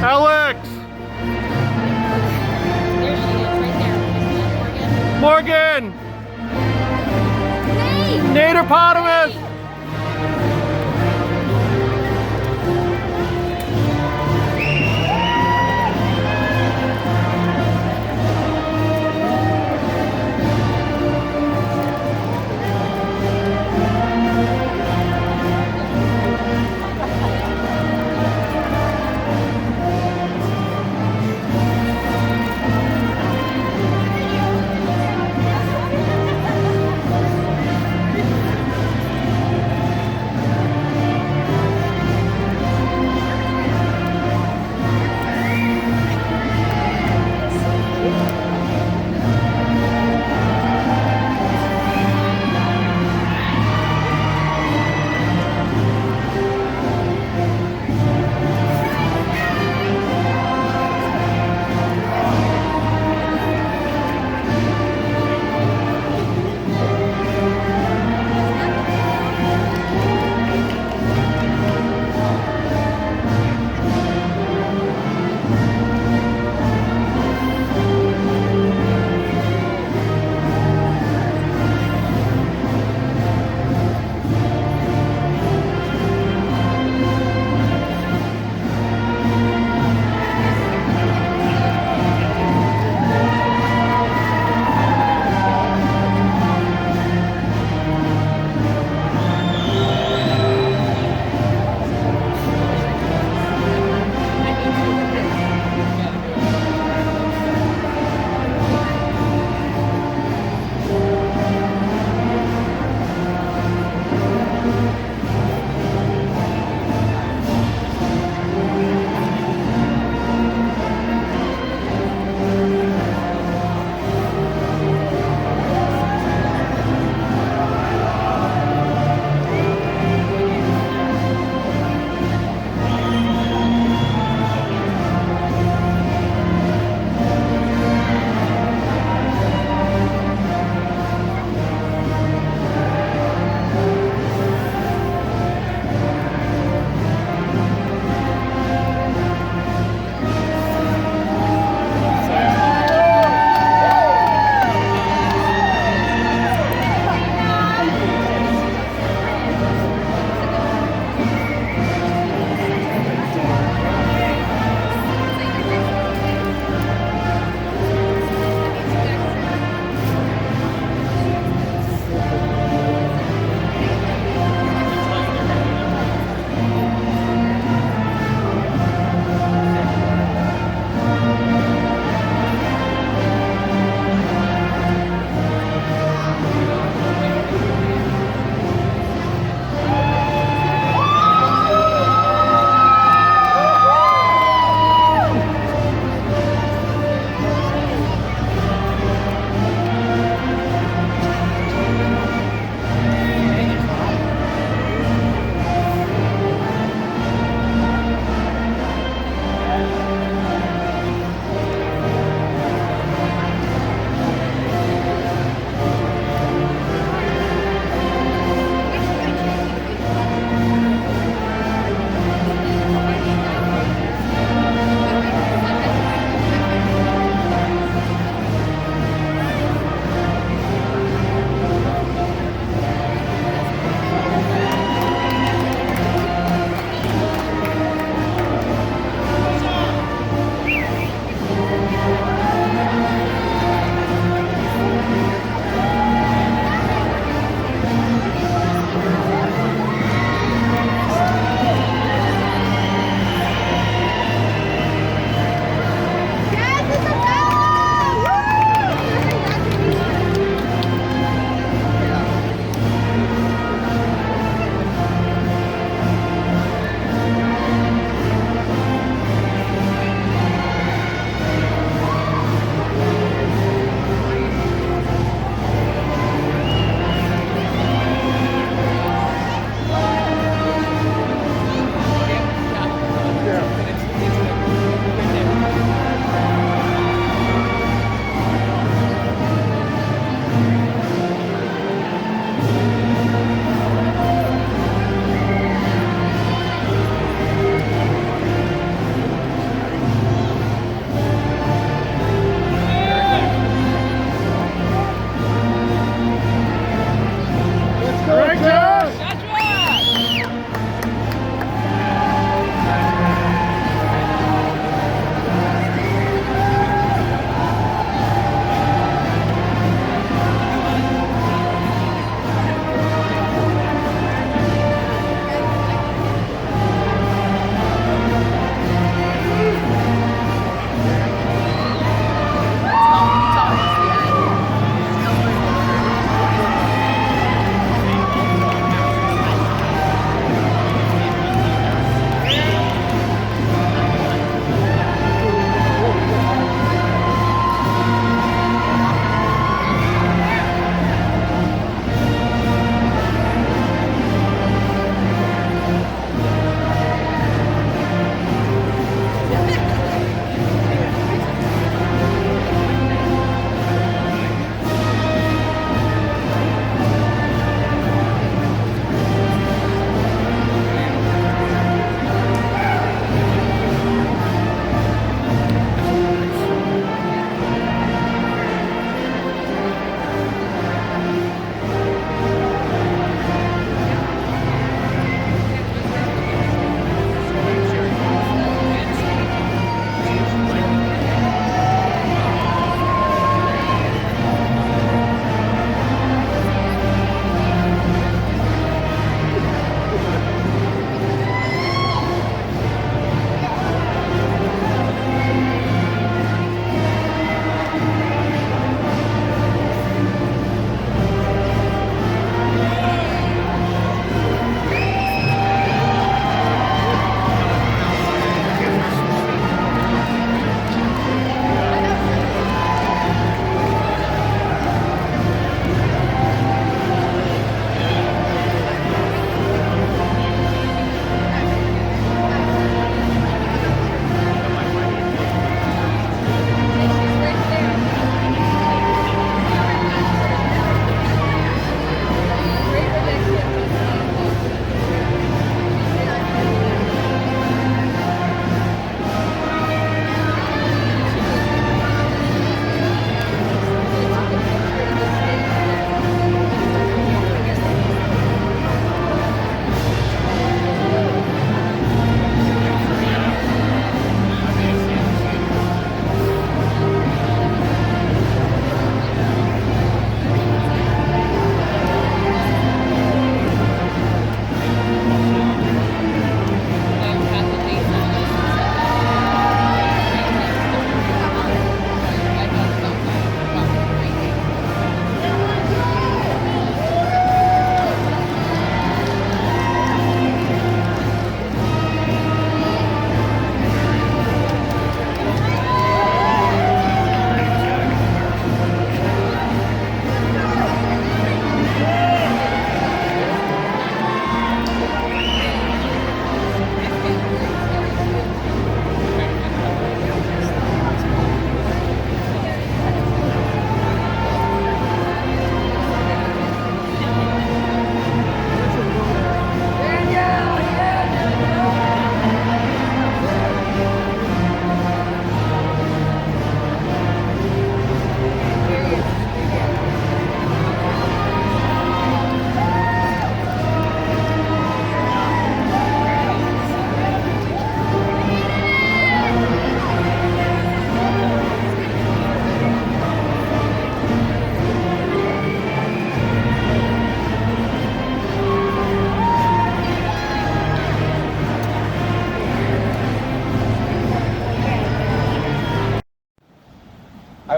Alex! There she is, right there. Morgan! Nate! Naderpotamus!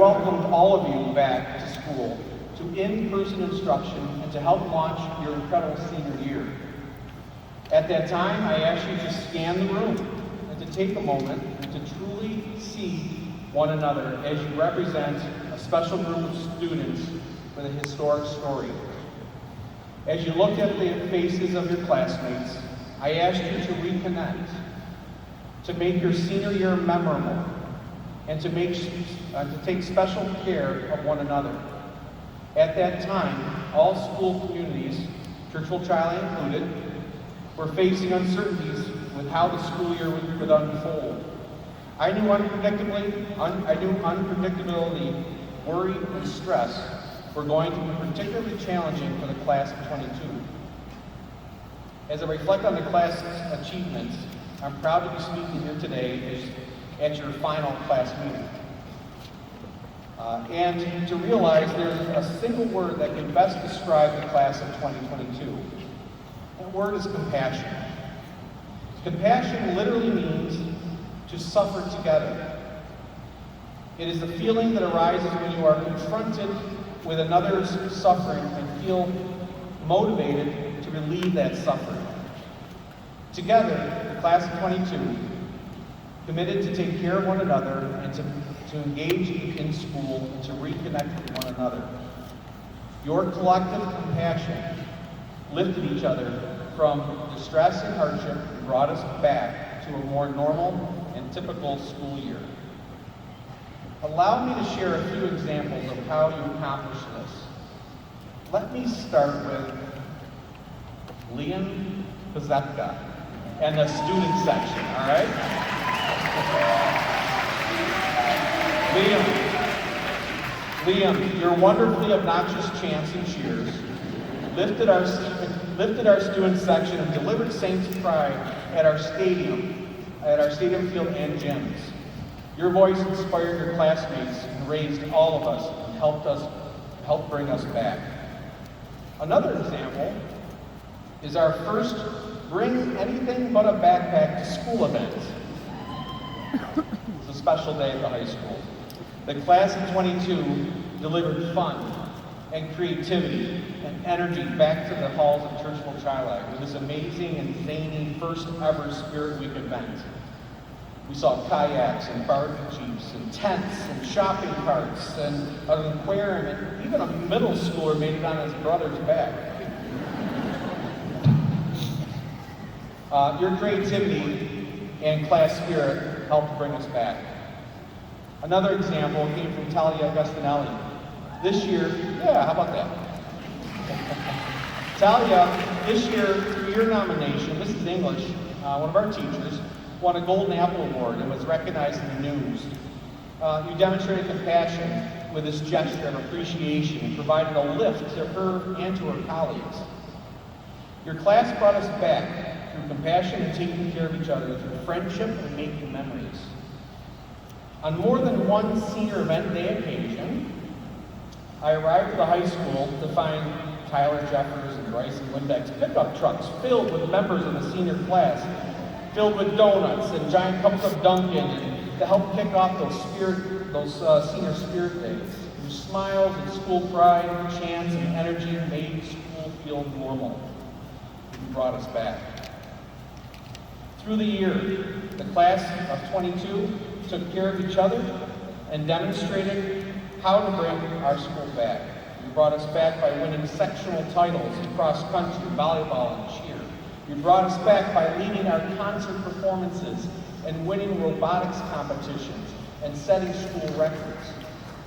welcomed all of you back to school, to in-person instruction, and to help launch your incredible senior year. At that time, I asked you to scan the room and to take a moment and to truly see one another as you represent a special group of students with a historic story. As you looked at the faces of your classmates, I asked you to reconnect, to make your senior year memorable, and to take special care of one another. At that time, all school communities, Churchville Charlie included, were facing uncertainties with how the school year would unfold. I knew unpredictability, worry, and stress were going to be particularly challenging for the class of 22. As I reflect on the class's achievements, I'm proud to be speaking here today at your final class meeting. And to realize there's a single word that can best describe the class of 2022. That word is compassion. Compassion literally means to suffer together. It is the feeling that arises when you are confronted with another's suffering and feel motivated to relieve that suffering. Together, the class of 22 committed to take care of one another and to engage in school and to reconnect with one another. Your collective compassion lifted each other from distress and hardship and brought us back to a more normal and typical school year. Allow me to share a few examples of how you accomplished this. Let me start with Liam Pazetka and the student section, all right? Liam, your wonderfully obnoxious chants and cheers lifted our student section and delivered Saints pride at our stadium field and gyms. Your voice inspired your classmates and raised all of us and helped bring us back. Another example is our first Bring Anything But a Backpack to School event. It's a special day at the high school. The class of 22 delivered fun and creativity and energy back to the halls of Churchville Chili with this amazing and zany first ever Spirit Week event. We saw kayaks and barbecue jeeps and tents and shopping carts and an aquarium, and even a middle schooler made it on his brother's back. Your creativity and class spirit helped bring us back. Another example came from Talia Agustinelli. This year, how about that? Talia, this year, through your nomination, Mrs. English, one of our teachers, won a Golden Apple Award and was recognized in the news. You demonstrated compassion with this gesture of appreciation and provided a lift to her and to her colleagues. Your class brought us back through compassion and taking care of each other, through friendship and making memories. On more than one senior event day occasion, I arrived at the high school to find Tyler Jeffers and Bryson Winbeck's pickup trucks filled with members of the senior class, filled with donuts and giant cups of Dunkin' to help kick off those senior spirit days. Your smiles and school pride, chants and energy made school feel normal. You brought us back. Through the year, the class of 22 took care of each other and demonstrated how to bring our school back. You brought us back by winning sectional titles in cross country, volleyball, and cheer. You brought us back by leading our concert performances and winning robotics competitions and setting school records.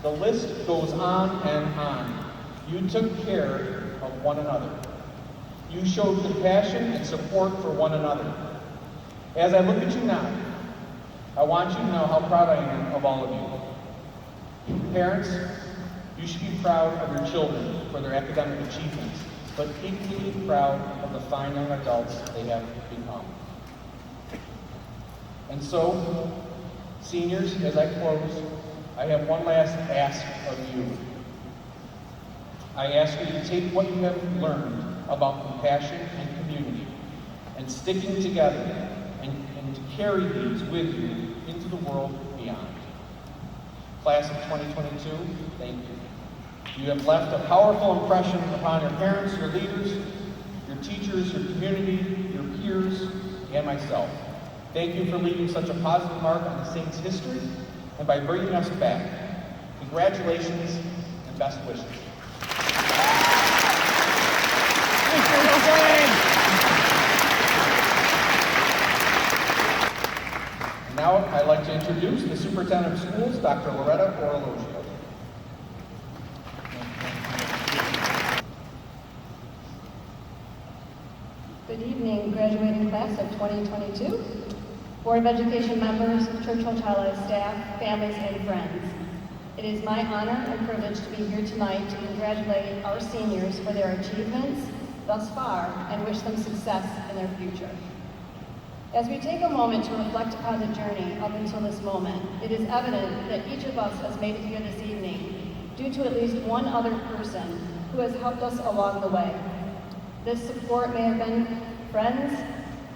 The list goes on and on. You took care of one another. You showed compassion and support for one another. As I look at you now, I want you to know how proud I am of all of you. Parents, you should be proud of your children for their academic achievements, but equally proud of the fine young adults they have become. And so, seniors, as I close, I have one last ask of you. I ask you to take what you have learned about compassion and community and sticking together and to carry these with you into the world beyond. Class of 2022, thank you. You have left a powerful impression upon your parents, your leaders, your teachers, your community, your peers, and myself. Thank you for leaving such a positive mark on the Saints' history and by bringing us back. Congratulations and best wishes. Now I'd like to introduce the Superintendent of Schools, Dr. Loretta Orologio. Good evening, graduating class of 2022, Board of Education members, Churchville staff, families, and friends. It is my honor and privilege to be here tonight to congratulate our seniors for their achievements thus far and wish them success in their future. As we take a moment to reflect upon the journey up until this moment, it is evident that each of us has made it here this evening due to at least one other person who has helped us along the way. This support may have been friends,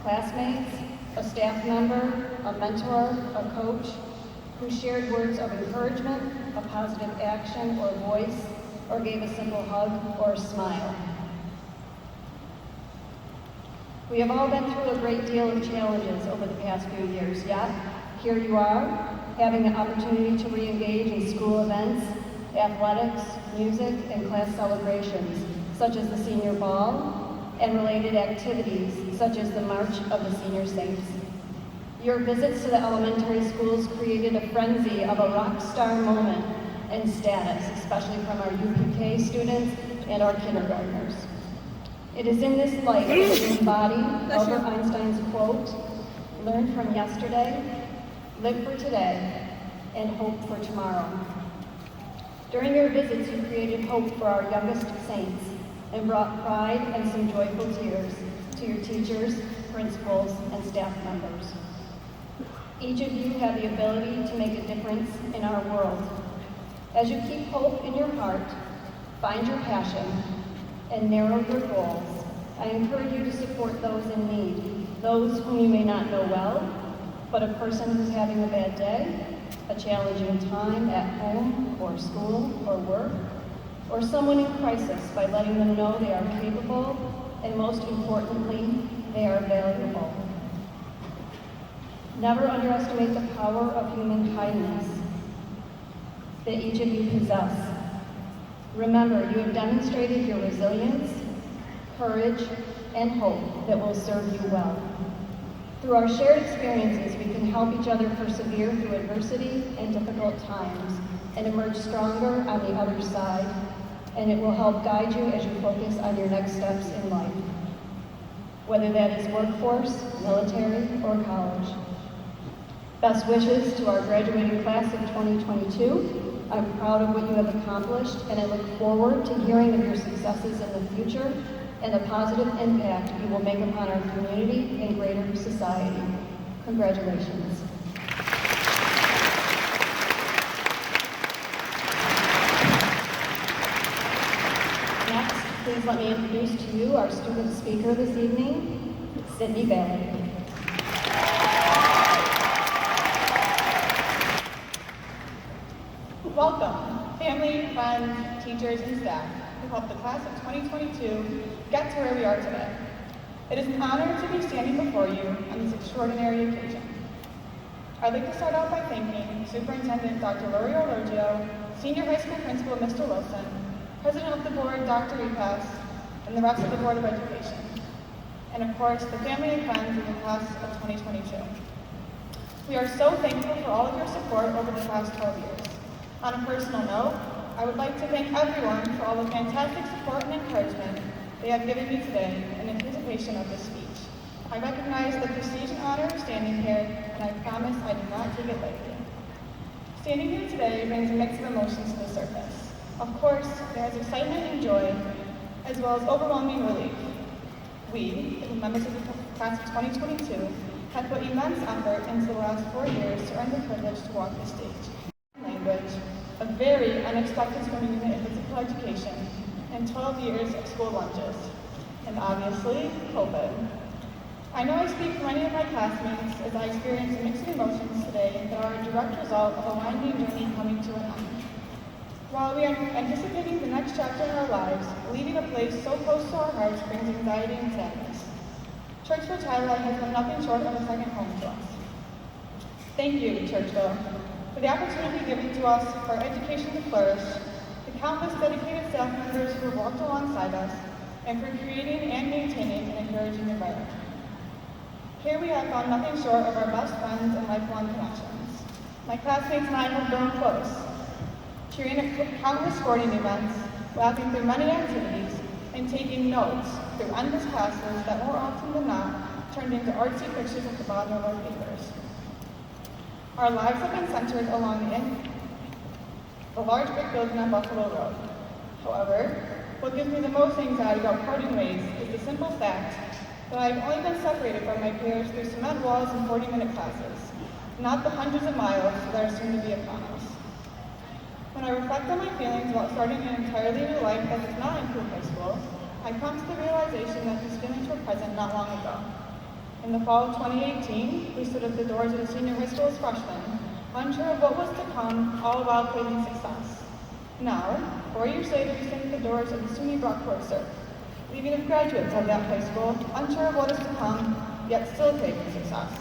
classmates, a staff member, a mentor, a coach, who shared words of encouragement, a positive action or voice, or gave a simple hug or a smile. We have all been through a great deal of challenges over the past few years, yet here you are, having the opportunity to re-engage in school events, athletics, music, and class celebrations, such as the Senior Ball, and related activities, such as the March of the Senior Saints. Your visits to the elementary schools created a frenzy of a rock star moment and status, especially from our UPK students and our kindergartners. It is in this light that we embody Albert Einstein's quote, "Learn from yesterday, live for today, and hope for tomorrow." During your visits, you created hope for our youngest saints and brought pride and some joyful tears to your teachers, principals, and staff members. Each of you have the ability to make a difference in our world. As you keep hope in your heart, find your passion, and narrow your goals, I encourage you to support those in need, those whom you may not know well, but a person who's having a bad day, a challenging time at home or school or work, or someone in crisis by letting them know they are capable and, most importantly, they are valuable. Never underestimate the power of human kindness that each of you possess. Remember, you have demonstrated your resilience, courage, and hope that will serve you well. Through our shared experiences, we can help each other persevere through adversity and difficult times and emerge stronger on the other side, and it will help guide you as you focus on your next steps in life, whether that is workforce, military, or college. Best wishes to our graduating class of 2022. I'm proud of what you have accomplished, and I look forward to hearing of your successes in the future and the positive impact you will make upon our community and greater society. Congratulations. Next, please let me introduce to you our student speaker this evening, Sydney Bailey. Welcome, family, friends, teachers, and staff who helped the class of 2022 get to where we are today. It is an honor to be standing before you on this extraordinary occasion. I'd like to start out by thanking Superintendent Dr. Lori Orologio, Senior High School Principal Mr. Wilson, President of the Board Dr. Repass, and the rest of the Board of Education, and of course the family and friends of the class of 2022. We are so thankful for all of your support over the past 12 years. On a personal note, I would like to thank everyone for all the fantastic support and encouragement they have given me today in anticipation of this speech. I recognize the prestige and honor of standing here, and I promise I do not take it lightly. Standing here today brings a mix of emotions to the surface. Of course, there is excitement and joy, as well as overwhelming relief. We, the members of the class of 2022, have put immense effort into the last 4 years to earn the privilege to walk this stage. Language, a very unexpected swimming unit in physical education, and 12 years of school lunches, and obviously, COVID. I know I speak for many of my classmates as I experience mixed emotions today that are a direct result of a winding journey coming to an end. While we are anticipating the next chapter in our lives, leaving a place so close to our hearts brings anxiety and sadness. Churchville Child Life has been nothing short of a second home to us. Thank you, Churchville, for the opportunity given to us for our education to flourish, the countless dedicated staff members who have walked alongside us, and for creating and maintaining an encouraging environment. Here we have found nothing short of our best friends and lifelong connections. My classmates and I have grown close, cheering at countless sporting events, laughing through many activities, and taking notes through endless classes that more often than not turned into artsy pictures at the bottom of our papers. Our lives have been centered along the large brick building on Buffalo Road. However, what gives me the most anxiety about parting ways is the simple fact that I've only been separated from my peers through cement walls and 40-minute classes, not the hundreds of miles that are soon to be upon us. When I reflect on my feelings about starting an entirely new life that does not include high school, I come to the realization that these feelings were present not long ago. In the fall of 2018, we stood at the doors of the senior high school as freshmen, unsure of what was to come, all while claiming success. Now, 4 years later, we stand at the doors of the SUNY Brockport Cert, leaving as graduates of that high school, unsure of what is to come, yet still claiming success.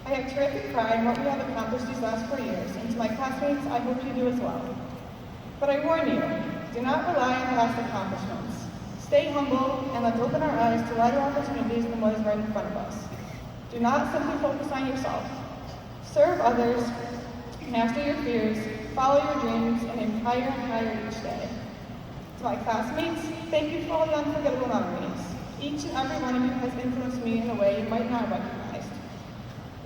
I have terrific pride in what we have accomplished these last 4 years, and to my classmates, I hope you do as well. But I warn you, do not rely on past accomplishments. Stay humble, and let's open our eyes to wider opportunities than what is right in front of us. Do not simply focus on yourself. Serve others, master your fears, follow your dreams, and aim higher and higher each day. To my classmates, thank you for all the unforgettable memories. Each and every one of you has influenced me in a way you might not have recognized.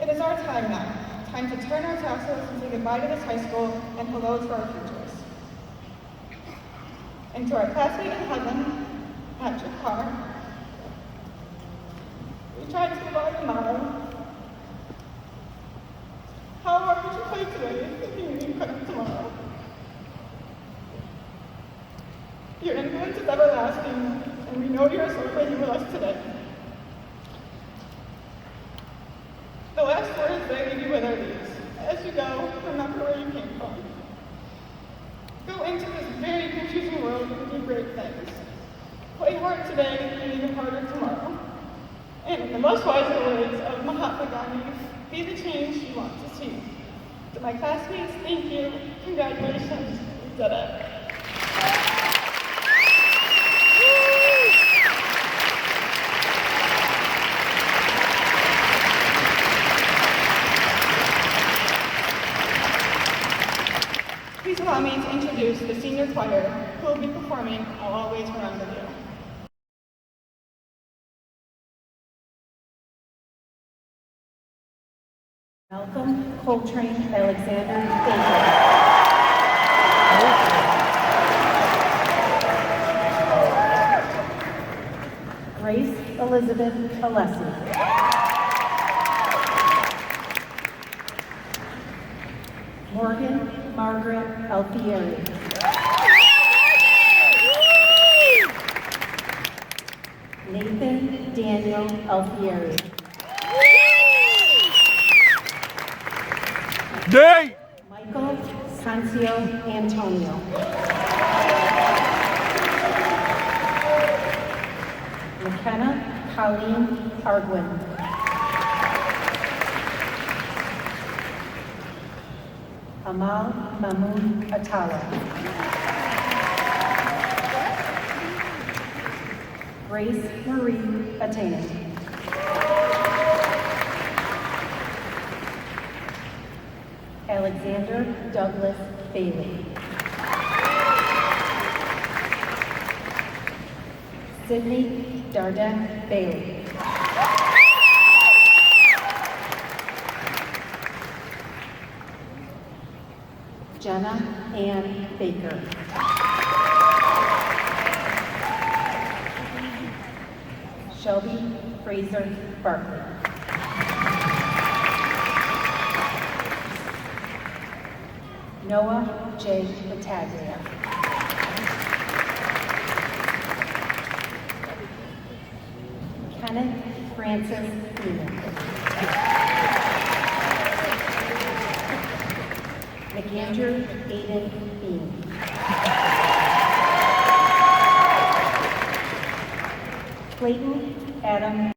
It is our time now. Time to turn our tassels and say goodbye to this high school and hello to our futures. And to our classmate in heaven, Patrick Carr, we tried to survive the motto. How hard would you play today if you knew you couldn't tomorrow? Your influence is everlasting, and we know you are celebrating with us today. The last words that I leave you with are these. As you go, remember where you came from. Go into this very confusing world and do great things. Play hard today and even harder tomorrow. And in the most wise words of Mahatma Gandhi, be the change you want to see. To my classmates, thank you. Congratulations. You did it. Please allow me to introduce the senior choir who will be performing I'll Always Remember You. Malcolm Coltrane Alexander Baker. Grace Elizabeth Alessi. Morgan Margaret Alfieri. Nathan Daniel Alfieri. Day! Michael Cancio Antonio. McKenna Colleen Arguin. Amal Mahmoud Atala. Grace Marie Atene. Alexander Douglas Bailey. Sydney Darden Bailey. Jenna Ann Baker. Shelby Fraser Barkley. Noah J. Battaglia. Kenneth Francis Beeman. McAndrew Aiden Bean. Clayton Adam